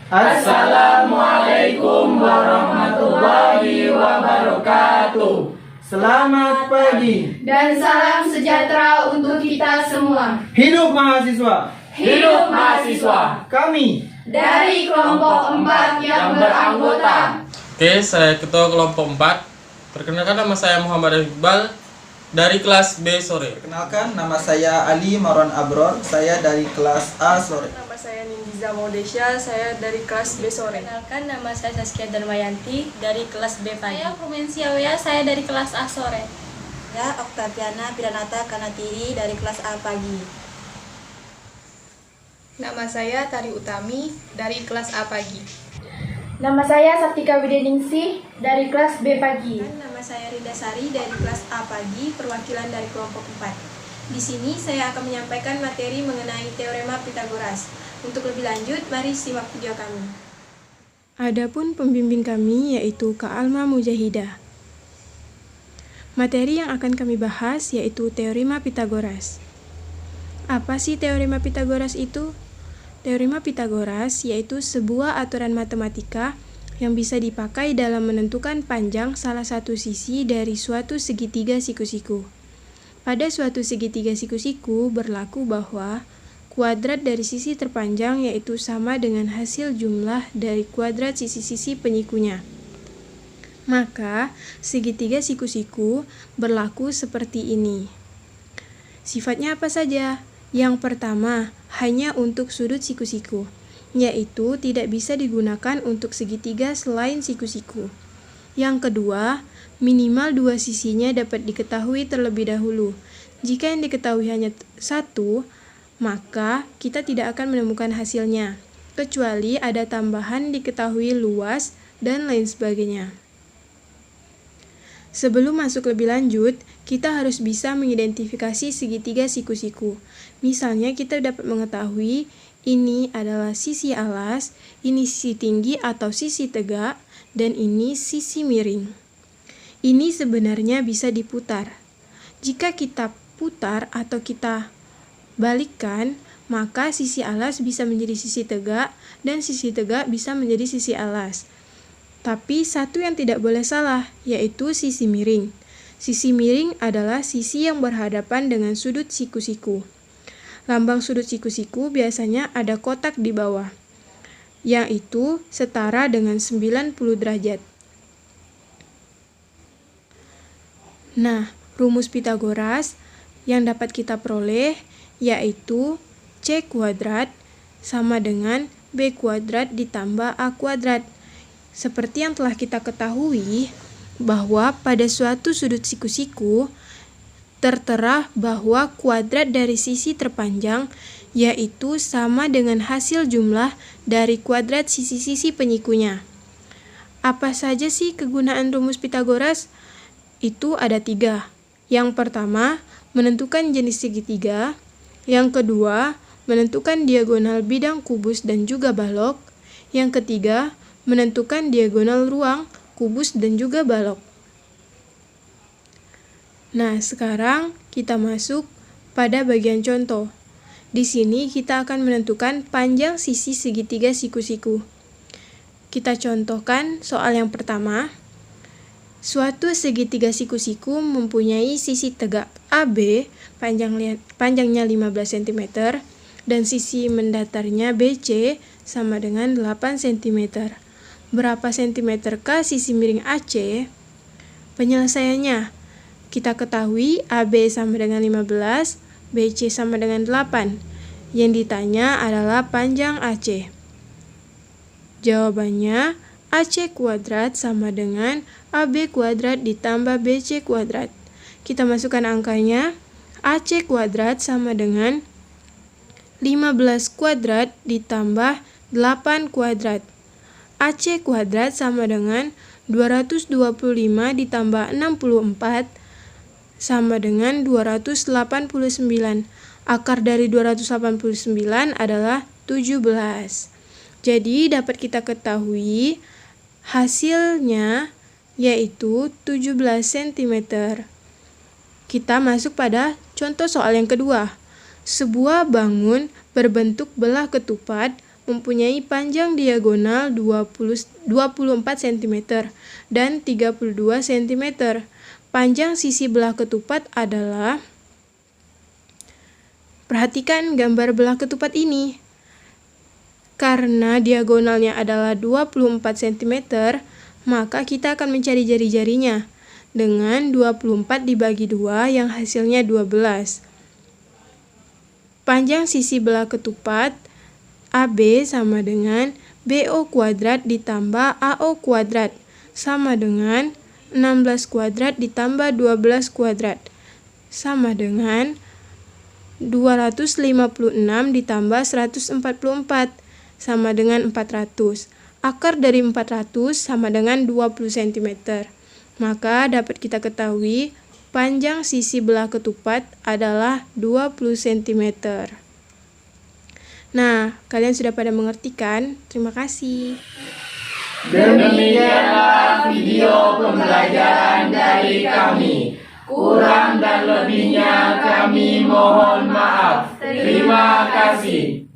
Assalamualaikum warahmatullahi wabarakatuh. Selamat pagi dan salam sejahtera untuk kita semua. Hidup mahasiswa. Hidup mahasiswa. Kami dari kelompok 4 yang beranggota. Oke, saya ketua kelompok 4. Perkenalkan, nama saya Muhammad Iqbal dari kelas B sore. Perkenalkan, nama saya Ali Marwan Abror, saya dari kelas A sore. Nama saya Nindiza Maudesya, saya dari kelas B sore. Perkenalkan, nama saya Saskia Darmayanti dari kelas B pagi. Saya Prumensiawia, saya dari kelas A sore. Ya, Oktaviana Piranata Kanatiri dari kelas A pagi. Nama saya Tari Utami dari kelas A pagi. Nama saya Saptika Wideningsih dari kelas B pagi. Nama saya Rida Sari dari kelas A pagi, perwakilan dari kelompok 4. Di sini saya akan menyampaikan materi mengenai teorema Pitagoras. Untuk lebih lanjut, mari simak video kami. Adapun pembimbing kami yaitu Kak Alma Mujahidah. Materi yang akan kami bahas yaitu teorema Pitagoras. Apa sih teorema Pitagoras itu? Teorema Pitagoras yaitu sebuah aturan matematika yang bisa dipakai dalam menentukan panjang salah satu sisi dari suatu segitiga siku-siku. Pada suatu segitiga siku-siku berlaku bahwa kuadrat dari sisi terpanjang yaitu sama dengan hasil jumlah dari kuadrat sisi-sisi penyikunya. Maka, segitiga siku-siku berlaku seperti ini. Sifatnya apa saja? Yang pertama, hanya untuk sudut siku-siku, yaitu tidak bisa digunakan untuk segitiga selain siku-siku. Yang kedua, minimal dua sisinya dapat diketahui terlebih dahulu. Jika yang diketahui hanya satu, maka kita tidak akan menemukan hasilnya, kecuali ada tambahan diketahui luas dan lain sebagainya. Sebelum masuk lebih lanjut, kita harus bisa mengidentifikasi segitiga siku-siku. Misalnya kita dapat mengetahui ini adalah sisi alas, ini sisi tinggi atau sisi tegak, dan ini sisi miring. Ini sebenarnya bisa diputar. Jika kita putar atau kita balikkan, maka sisi alas bisa menjadi sisi tegak dan sisi tegak bisa menjadi sisi alas. Tapi satu yang tidak boleh salah, yaitu sisi miring. Sisi miring adalah sisi yang berhadapan dengan sudut siku-siku. Lambang sudut siku-siku biasanya ada kotak di bawah, yang itu setara dengan 90 derajat. Nah, rumus Pitagoras yang dapat kita peroleh yaitu C kuadrat sama dengan B kuadrat ditambah A kuadrat. Seperti yang telah kita ketahui bahwa pada suatu sudut siku-siku tertera bahwa kuadrat dari sisi terpanjang yaitu sama dengan hasil jumlah dari kuadrat sisi-sisi penyikunya. Apa saja sih kegunaan rumus Pitagoras? Itu ada 3. Yang pertama, menentukan jenis segitiga. Yang kedua, menentukan diagonal bidang kubus dan juga balok. Yang ketiga, menentukan diagonal ruang, kubus, dan juga balok. Nah, sekarang kita masuk pada bagian contoh. Di sini kita akan menentukan panjang sisi segitiga siku-siku. Kita contohkan soal yang pertama. Suatu segitiga siku-siku mempunyai sisi tegak AB, panjangnya 15 cm, dan sisi mendatarnya BC sama dengan 8 cm. Berapa sentimeterkah sisi miring AC? Penyelesaiannya, kita ketahui AB sama dengan 15, BC sama dengan 8. Yang ditanya adalah panjang AC. Jawabannya, AC kuadrat sama dengan AB kuadrat ditambah BC kuadrat. Kita masukkan angkanya, AC kuadrat sama dengan 15 kuadrat ditambah 8 kuadrat. AC kuadrat sama dengan 225 ditambah 64 sama dengan 289. Akar dari 289 adalah 17. Jadi dapat kita ketahui hasilnya yaitu 17 cm. Kita masuk pada contoh soal yang kedua. Sebuah bangun berbentuk belah ketupat mempunyai panjang diagonal 24 cm dan 32 cm. Panjang sisi belah ketupat adalah, perhatikan gambar belah ketupat ini. Karena diagonalnya adalah 24 cm, maka kita akan mencari jari-jarinya dengan 24 dibagi 2 yang hasilnya 12. Panjang sisi belah ketupat AB sama dengan BO kuadrat ditambah AO kuadrat sama dengan 16 kuadrat ditambah 12 kuadrat sama dengan 256 ditambah 144 sama dengan 400. Akar dari 400 sama dengan 20 cm. Maka dapat kita ketahui panjang sisi belah ketupat adalah 20 cm. Nah, kalian sudah pada mengerti kan? Terima kasih. Demikianlah video pembelajaran dari kami. Kurang dan lebihnya kami mohon maaf. Terima kasih.